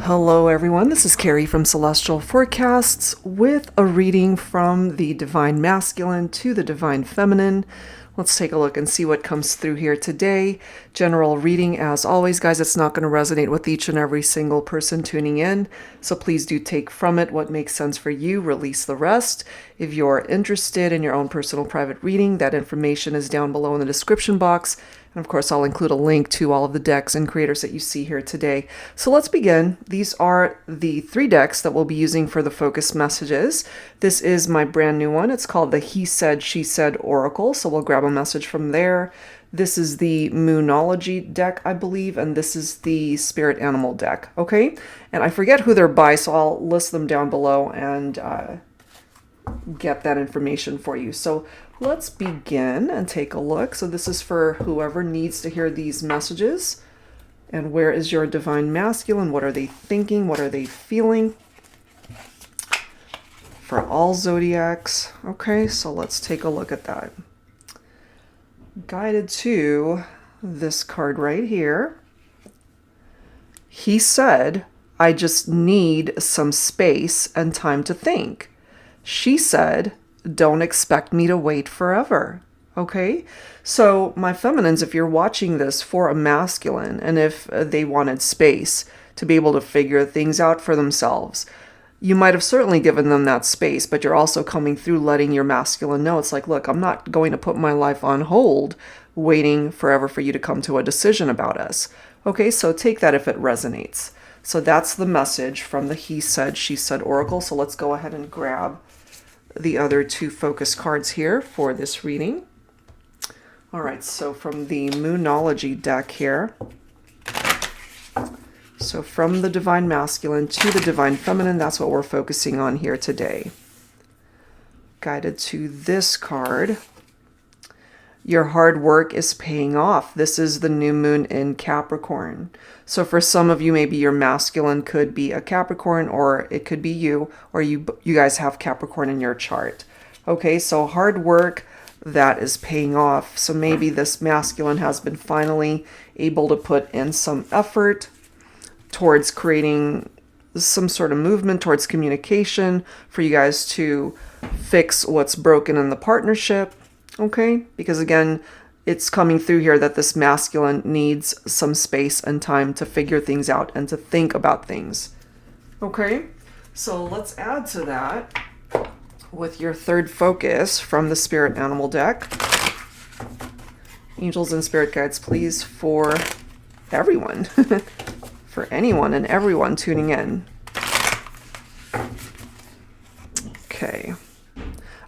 Hello everyone, this is Carrie from Celestial Forecasts with a reading from the Divine Masculine to the Divine Feminine. Let's take a look and see what comes through here today. General reading, as always, guys, it's not going to resonate with each and every single person tuning in, so please do take from it what makes sense for you, release the rest. If you're interested in your own personal private reading, that information is down below in the description box. And of course, I'll include a link to all of the decks and creators that you see here today. So let's begin. These are the 3 decks that we'll be using for the focus messages. This is my brand new one. It's called the He Said, She Said Oracle. So we'll grab a message from there. This is the Moonology deck, I believe, and this is the Spirit Animal deck, okay? And I forget who they're by, so I'll list them down below and get that information for you. So let's begin and take a look. So this is for whoever needs to hear these messages. And where is your Divine Masculine? What are they thinking? What are they feeling? For all zodiacs. Okay, so let's take a look at that. Guided to this card right here. He said, I just need some space and time to think. She said, don't expect me to wait forever. Okay? So my feminines, if you're watching this for a masculine, and if they wanted space to be able to figure things out for themselves, you might have certainly given them that space, but you're also coming through letting your masculine know. It's like, look, I'm not going to put my life on hold waiting forever for you to come to a decision about us. Okay, so take that if it resonates. So that's the message from the He Said, She Said Oracle. So let's go ahead and grab the other 2 focus cards here for this reading. All right, so from the Moonology deck here. So from the Divine Masculine to the Divine Feminine, that's what we're focusing on here today. Guided to this card. Your hard work is paying off. This is the new moon in Capricorn. So for some of you, maybe your masculine could be a Capricorn, or it could be you, or you guys have Capricorn in your chart. Okay, so hard work that is paying off. So maybe this masculine has been finally able to put in some effort towards creating some sort of movement towards communication for you guys to fix what's broken in the partnership. Okay, because again, it's coming through here that this masculine needs some space and time to figure things out and to think about things. Okay, so let's add to that with your 3rd focus from the Spirit Animal deck. Angels and Spirit Guides, please, for everyone. For anyone and everyone tuning in. Okay.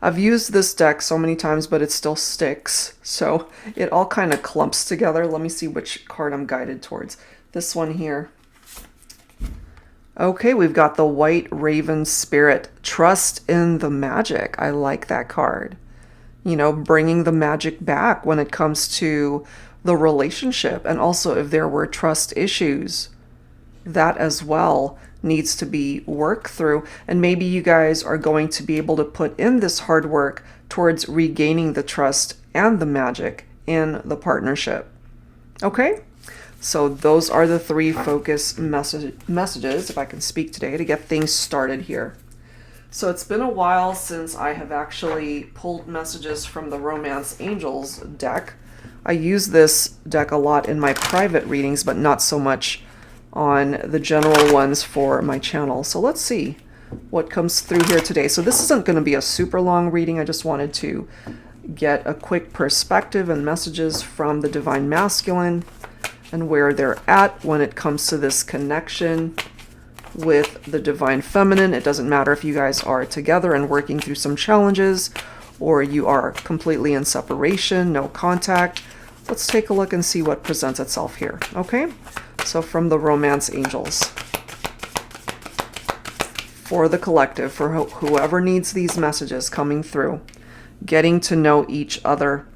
I've used this deck so many times, but it still sticks. So it all kind of clumps together. Let me see which card I'm guided towards. This one here. Okay, we've got the White Raven Spirit. Trust in the magic. I like that card. You know, bringing the magic back when it comes to the relationship. And also if there were trust issues, that as well needs to be worked through. And maybe you guys are going to be able to put in this hard work towards regaining the trust and the magic in the partnership. Okay? So those are the 3 focus messages, if I can speak today, to get things started here. So it's been a while since I have actually pulled messages from the Romance Angels deck. I use this deck a lot in my private readings, but not so much on the general ones for my channel. So let's see what comes through here today. So this isn't going to be a super long reading. I just wanted to get a quick perspective and messages from the Divine Masculine and where they're at when it comes to this connection with the Divine Feminine. It doesn't matter if you guys are together and working through some challenges, or you are completely in separation, no contact. Let's take a look and see what presents itself here. Okay, so from the Romance Angels. For the collective, for whoever needs these messages coming through, getting to know each other.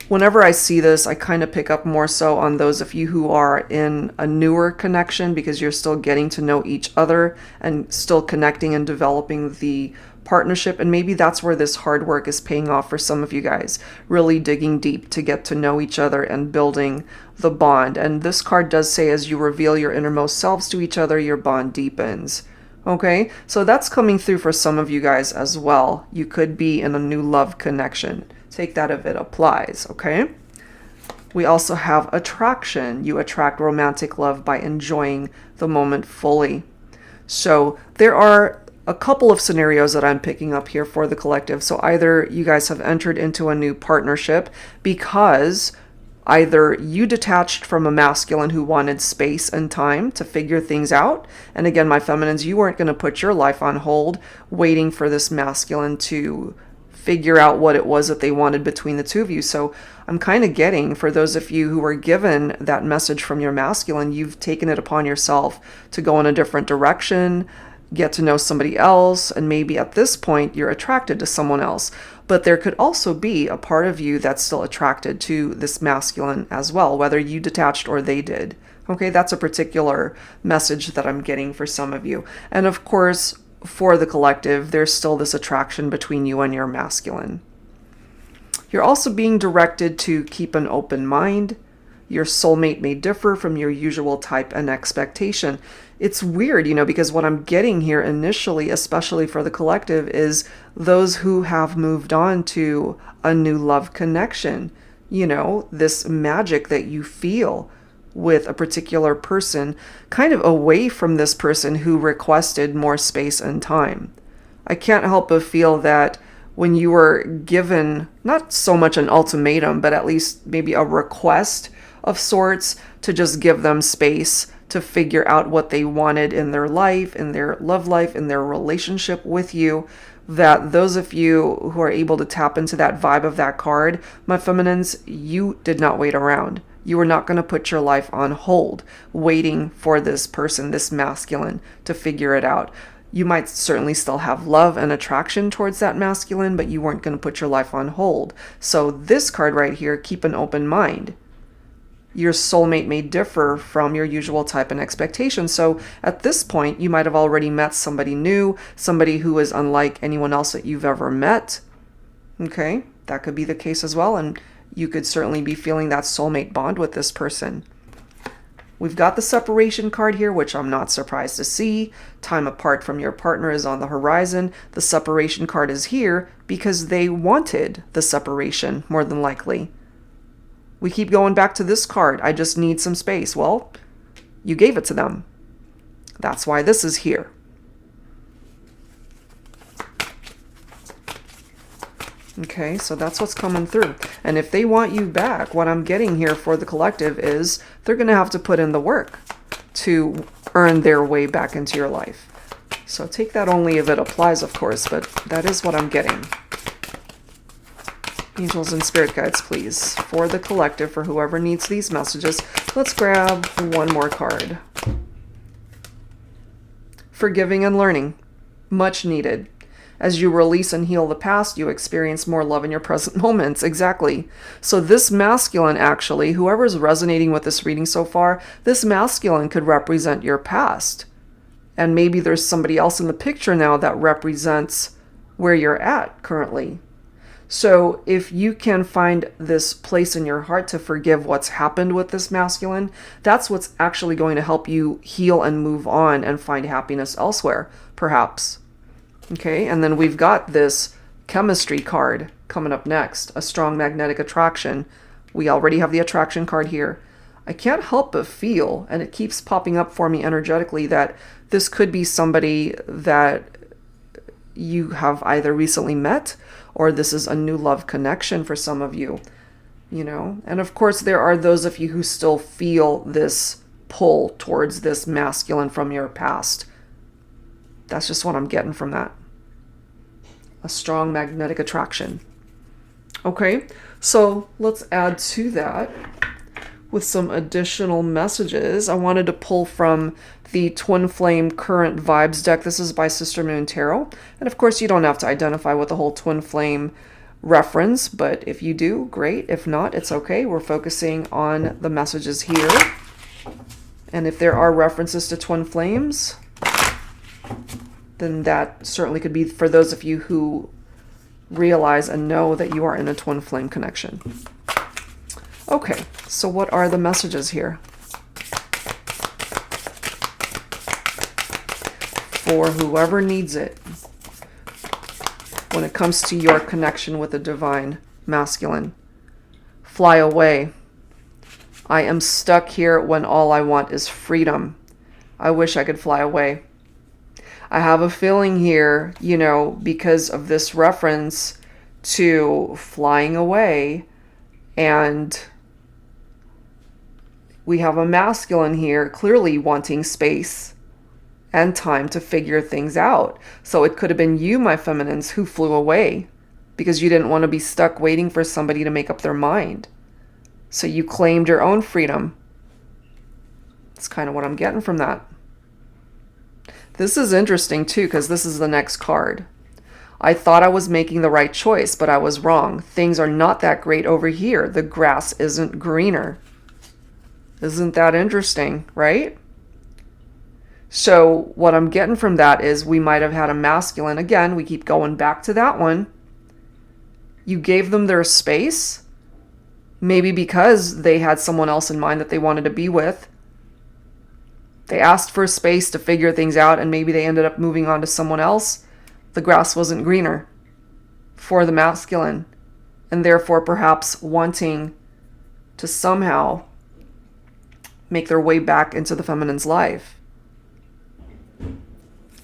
Whenever I see this, I kind of pick up more so on those of you who are in a newer connection, because you're still getting to know each other and still connecting and developing the partnership, and maybe that's where this hard work is paying off for some of you guys, really digging deep to get to know each other and building the bond. And this card does say, as you reveal your innermost selves to each other, your bond deepens. Okay, so that's coming through for some of you guys as well. You could be in a new love connection. Take that if it applies, okay? We also have attraction. You attract romantic love by enjoying the moment fully. So there are a couple of scenarios that I'm picking up here for the collective. So either you guys have entered into a new partnership because either you detached from a masculine who wanted space and time to figure things out. And again, my feminines, you weren't going to put your life on hold waiting for this masculine to figure out what it was that they wanted between the two of you. So I'm kind of getting, for those of you who were given that message from your masculine, you've taken it upon yourself to go in a different direction, get to know somebody else, and maybe at this point you're attracted to someone else. But there could also be a part of you that's still attracted to this masculine as well, whether you detached or they did. Okay, that's a particular message that I'm getting for some of you. And of course, for the collective, there's still this attraction between you and your masculine. You're also being directed to keep an open mind. Your soulmate may differ from your usual type and expectation. It's weird, because what I'm getting here initially, especially for the collective, is those who have moved on to a new love connection. This magic that you feel with a particular person, kind of away from this person who requested more space and time. I can't help but feel that when you were given not so much an ultimatum, but at least maybe a request of sorts to just give them space to figure out what they wanted in their life, in their love life, in their relationship with you, that those of you who are able to tap into that vibe of that card, my feminines, you did not wait around. You were not going to put your life on hold, waiting for this person, this masculine, to figure it out. You might certainly still have love and attraction towards that masculine, but you weren't going to put your life on hold. So this card right here, keep an open mind. Your soulmate may differ from your usual type and expectation. So at this point, you might have already met somebody new, somebody who is unlike anyone else that you've ever met. Okay, that could be the case as well. And you could certainly be feeling that soulmate bond with this person. We've got the separation card here, which I'm not surprised to see. Time apart from your partner is on the horizon. The separation card is here because they wanted the separation, more than likely. We keep going back to this card. I just need some space. Well, you gave it to them. That's why this is here. Okay, so that's what's coming through. And if they want you back, what I'm getting here for the collective is they're going to have to put in the work to earn their way back into your life. So take that only if it applies, of course, but that is what I'm getting. Angels and spirit guides, please, for the collective, for whoever needs these messages. Let's grab one more card. Forgiving and learning. Much needed. As you release and heal the past, you experience more love in your present moments. Exactly. So this masculine, actually, whoever's resonating with this reading so far, this masculine could represent your past. And maybe there's somebody else in the picture now that represents where you're at currently. So if you can find this place in your heart to forgive what's happened with this masculine, that's what's actually going to help you heal and move on and find happiness elsewhere, perhaps. Okay, and then we've got this chemistry card coming up next, a strong magnetic attraction. We already have the attraction card here. I can't help but feel, and it keeps popping up for me energetically, that this could be somebody that you have either recently met, or this is a new love connection for some of you, And of course, there are those of you who still feel this pull towards this masculine from your past. That's just what I'm getting from that. A strong magnetic attraction. Okay, so let's add to that with some additional messages. I wanted to pull from the Twin Flame Current Vibes deck. This is by Sister Moon Tarot. And of course, you don't have to identify with the whole Twin Flame reference, but if you do, great. If not, it's okay. We're focusing on the messages here. And if there are references to Twin Flames, then that certainly could be for those of you who realize and know that you are in a twin flame connection. Okay, so what are the messages here for whoever needs it when it comes to your connection with the divine masculine? Fly away. I am stuck here when all I want is freedom. I wish I could fly away. I have a feeling here, because of this reference to flying away, and we have a masculine here clearly wanting space and time to figure things out. So it could have been you, my feminines, who flew away because you didn't want to be stuck waiting for somebody to make up their mind. So you claimed your own freedom. That's kind of what I'm getting from that. This is interesting too, because this is the next card. I thought I was making the right choice, but I was wrong. Things are not that great over here. The grass isn't greener. Isn't that interesting, right? So what I'm getting from that is we might have had a masculine. Again, we keep going back to that one. You gave them their space, maybe because they had someone else in mind that they wanted to be with. They asked for space to figure things out, and maybe they ended up moving on to someone else. The grass wasn't greener for the masculine, and therefore perhaps wanting to somehow make their way back into the feminine's life.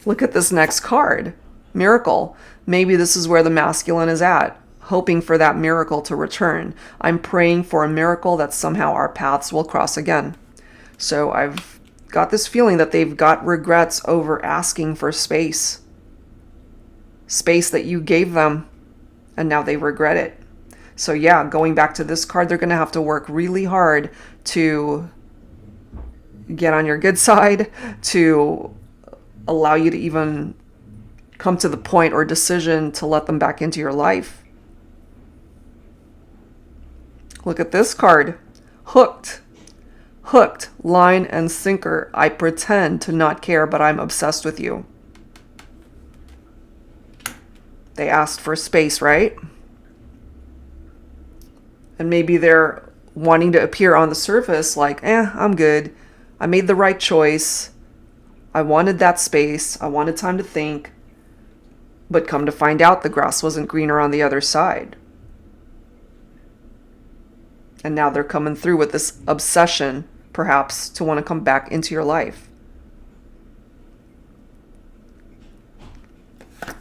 Look at this next card. Miracle. Maybe this is where the masculine is at, hoping for that miracle to return. I'm praying for a miracle that somehow our paths will cross again. So I've got this feeling that they've got regrets over asking for space. Space that you gave them, and now they regret it. So yeah, going back to this card, they're going to have to work really hard to get on your good side, to allow you to even come to the point or decision to let them back into your life. Look at this card. Hooked. Hooked, line and sinker. I pretend to not care, but I'm obsessed with you. They asked for space, right? And maybe they're wanting to appear on the surface like, I'm good. I made the right choice. I wanted that space. I wanted time to think. But come to find out, the grass wasn't greener on the other side. And now they're coming through with this obsession, perhaps, to want to come back into your life.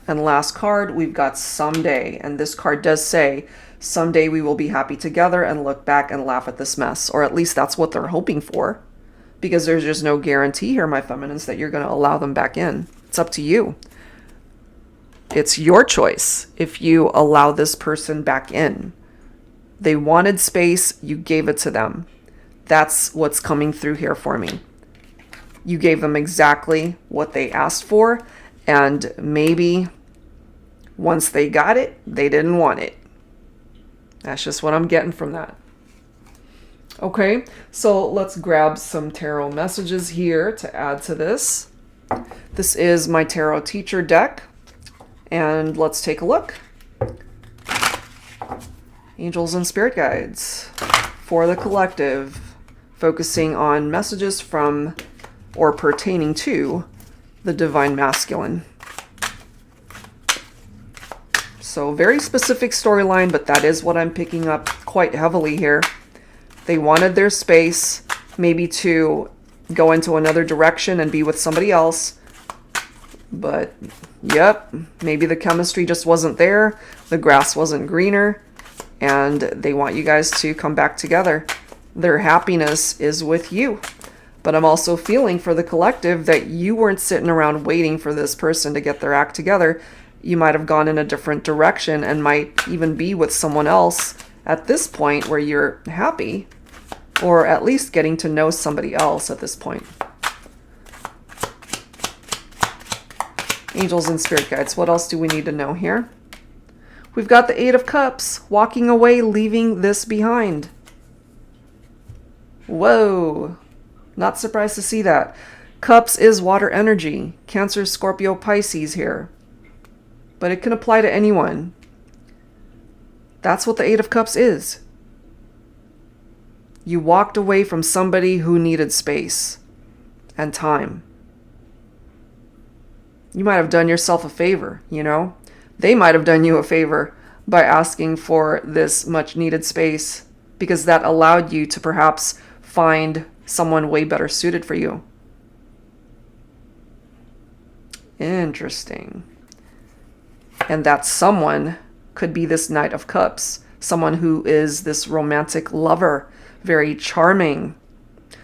And last card, we've got someday. And this card does say, someday we will be happy together and look back and laugh at this mess. Or at least that's what they're hoping for. Because there's just no guarantee here, my feminines, that you're going to allow them back in. It's up to you. It's your choice if you allow this person back in. They wanted space, you gave it to them. That's what's coming through here for me. You gave them exactly what they asked for, and maybe once they got it, they didn't want it. That's just what I'm getting from that. Okay, so let's grab some tarot messages here to add to this. This is my tarot teacher deck, and let's take a look. Angels and spirit guides for the collective, focusing on messages from or pertaining to the divine masculine. So very specific storyline, but that is what I'm picking up quite heavily here. They wanted their space, maybe to go into another direction and be with somebody else. But, yep, maybe the chemistry just wasn't there. The grass wasn't greener. And they want you guys to come back together. Their happiness is with you. But I'm also feeling for the collective that you weren't sitting around waiting for this person to get their act together. You might have gone in a different direction and might even be with someone else at this point where you're happy, or at least getting to know somebody else at this point. Angels and spirit guides, what else do we need to know here? We've got the Eight of Cups, walking away, leaving this behind. Whoa, not surprised to see that. Cups is water energy. Cancer, Scorpio, Pisces here. But it can apply to anyone. That's what the Eight of Cups is. You walked away from somebody who needed space and time. You might have done yourself a favor, you know? They might have done you a favor by asking for this much needed space, because that allowed you to perhaps find someone way better suited for you. Interesting. And that someone could be this Knight of Cups, someone who is this romantic lover, very charming.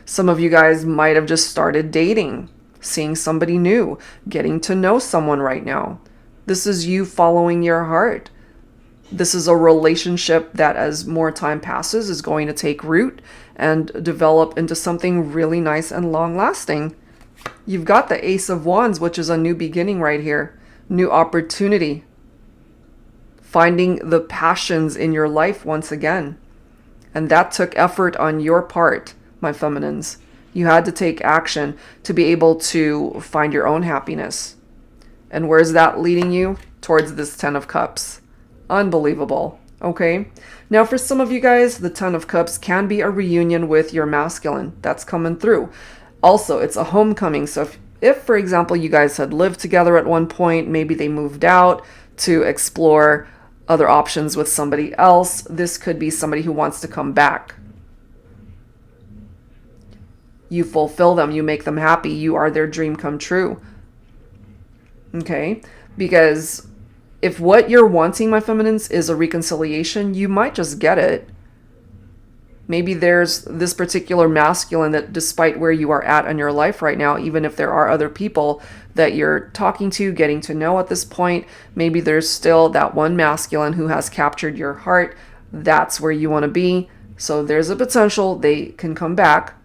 Some of you guys might have just started dating, seeing somebody new, getting to know someone right now. This is you following your heart. This is a relationship that, as more time passes, is going to take root and develop into something really nice and long-lasting. You've got the Ace of Wands, which is a new beginning right here. New opportunity. Finding the passions in your life once again. And that took effort on your part, my feminines. You had to take action to be able to find your own happiness. And where's that leading you? Towards this Ten of Cups. Unbelievable. Okay. Now for some of you guys, the Ten of Cups can be a reunion with your masculine. That's coming through. Also, it's a homecoming. So if, for example, you guys had lived together at one point, maybe they moved out to explore other options with somebody else, this could be somebody who wants to come back. You fulfill them. You make them happy. You are their dream come true. Okay? Because if what you're wanting, my feminines, is a reconciliation, you might just get it. Maybe there's this particular masculine that, despite where you are at in your life right now, even if there are other people that you're talking to, getting to know at this point, maybe there's still that one masculine who has captured your heart. That's where you want to be. So there's a potential they can come back.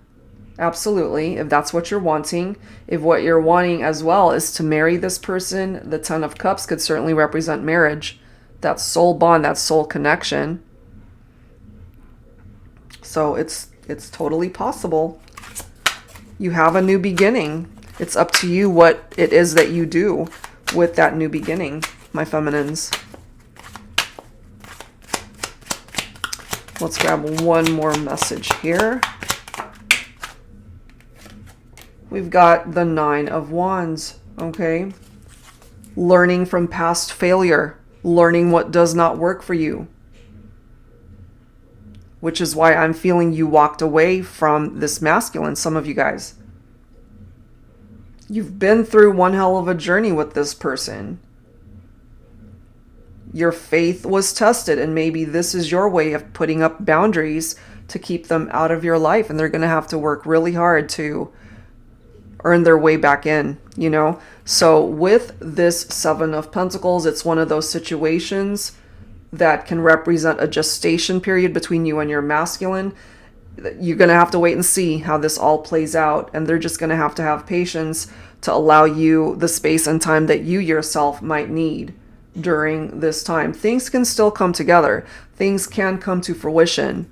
Absolutely, if that's what you're wanting. If what you're wanting as well is to marry this person, the Ten of Cups could certainly represent marriage. That soul bond, that soul connection. So it's totally possible. You have a new beginning. It's up to you what it is that you do with that new beginning, my feminines. Let's grab one more message here. We've got the Nine of Wands, okay? Learning from past failure. Learning what does not work for you. Which is why I'm feeling you walked away from this masculine, some of you guys. You've been through one hell of a journey with this person. Your faith was tested, and maybe this is your way of putting up boundaries to keep them out of your life, and they're going to have to work really hard to earn their way back in, you know? So with this Seven of Pentacles, it's one of those situations that can represent a gestation period between you and your masculine. You're going to have to wait and see how this all plays out, and they're just going to have patience to allow you the space and time that you yourself might need during this time. Things can still come together. Things can come to fruition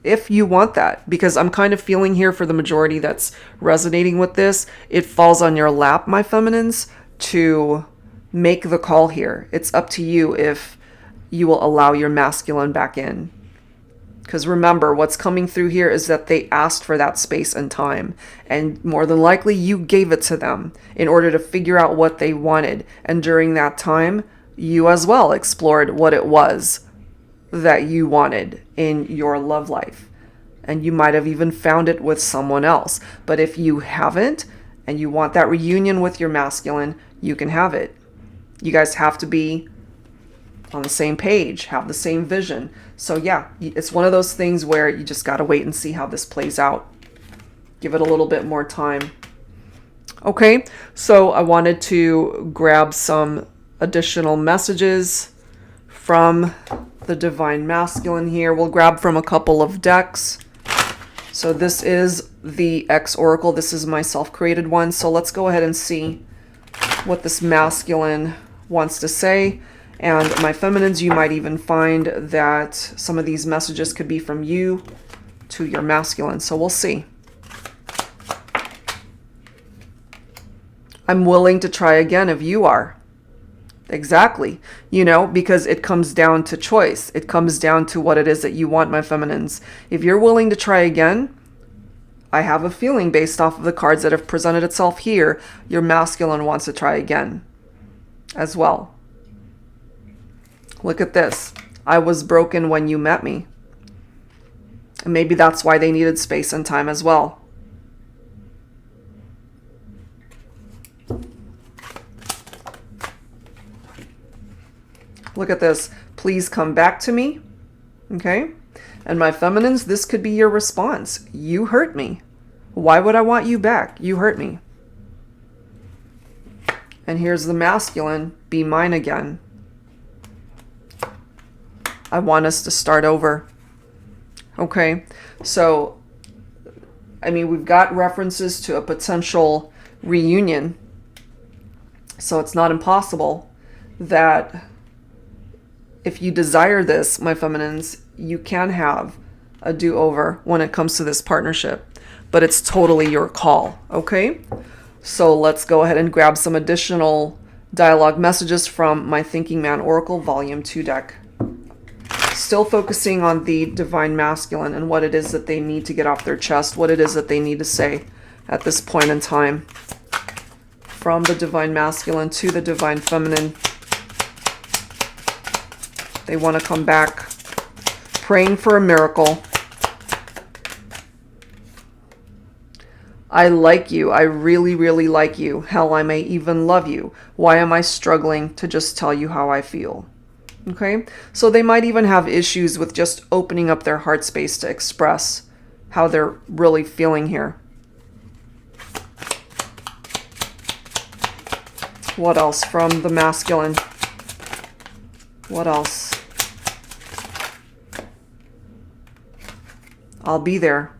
if you want that, because I'm kind of feeling here for the majority that's resonating with this, it falls on your lap, my feminines, to make the call here. It's up to you if you will allow your masculine back in. Because remember, what's coming through here is that they asked for that space and time. And more than likely, you gave it to them in order to figure out what they wanted. And during that time, you as well explored what it was that you wanted in your love life. And you might have even found it with someone else. But if you haven't, and you want that reunion with your masculine, you can have it. You guys have to be on the same page, have the same vision. So yeah, it's one of those things where you just got to wait and see how this plays out. Give it a little bit more time. Okay, so I wanted to grab some additional messages from the Divine Masculine here. We'll grab from a couple of decks. So this is the X Oracle. This is my self-created one. So let's go ahead and see what this masculine wants to say. And my feminines, you might even find that some of these messages could be from you to your masculine. So we'll see. I'm willing to try again if you are. Exactly. You know, because it comes down to choice. It comes down to what it is that you want, my feminines. If you're willing to try again, I have a feeling based off of the cards that have presented itself here, your masculine wants to try again as well. Look at this. I was broken when you met me. And maybe that's why they needed space and time as well. Look at this. Please come back to me. Okay? And my feminines, this could be your response. You hurt me. Why would I want you back? You hurt me. And here's the masculine. Be mine again. I want us to start over. Okay? So, I mean, we've got references to a potential reunion. So it's not impossible that if you desire this, my feminines, you can have a do-over when it comes to this partnership. But it's totally your call, okay? So let's go ahead and grab some additional dialogue messages from my Thinking Man Oracle Volume 2 deck. Still focusing on the Divine Masculine and what it is that they need to get off their chest, what it is that they need to say at this point in time. From the Divine Masculine to the Divine Feminine. They want to come back praying for a miracle. I like you. I really, really like you. Hell, I may even love you. Why am I struggling to just tell you how I feel? Okay? So they might even have issues with just opening up their heart space to express how they're really feeling here. What else from the masculine? What else? I'll be there.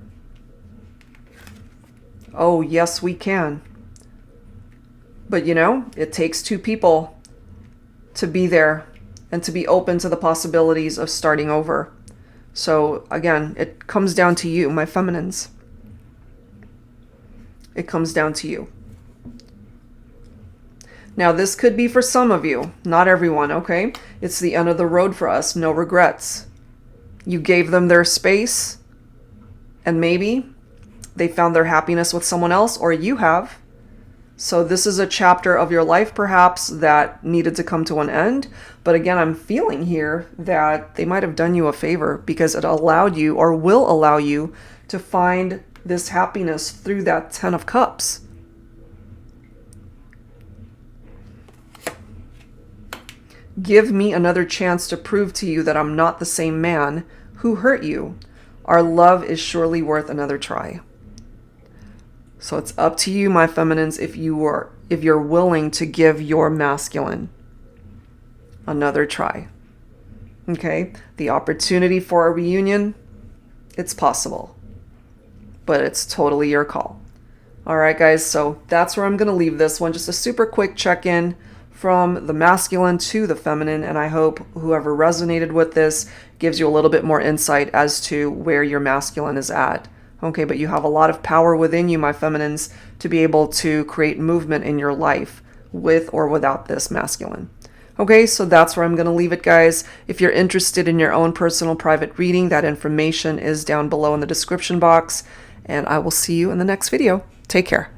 Oh, yes, we can. But you know, it takes two people to be there and to be open to the possibilities of starting over. So again, it comes down to you, my feminines. It comes down to you. Now, this could be for some of you, not everyone, okay? It's the end of the road for us, no regrets. You gave them their space, and maybe they found their happiness with someone else, or you have. So this is a chapter of your life, perhaps, that needed to come to an end. But again, I'm feeling here that they might have done you a favor because it allowed you, or will allow you, to find this happiness through that 10 of Cups. Give me another chance to prove to you that I'm not the same man who hurt you. Our love is surely worth another try. So it's up to you, my feminines, if you're willing to give your masculine another try. Okay? The opportunity for a reunion, it's possible. But it's totally your call. All right, guys, so that's where I'm going to leave this one. Just a super quick check-in from the masculine to the feminine, and I hope whoever resonated with this gives you a little bit more insight as to where your masculine is at. Okay, but you have a lot of power within you, my feminines, to be able to create movement in your life with or without this masculine. Okay, so that's where I'm going to leave it, guys. If you're interested in your own personal private reading, that information is down below in the description box, and I will see you in the next video. Take care.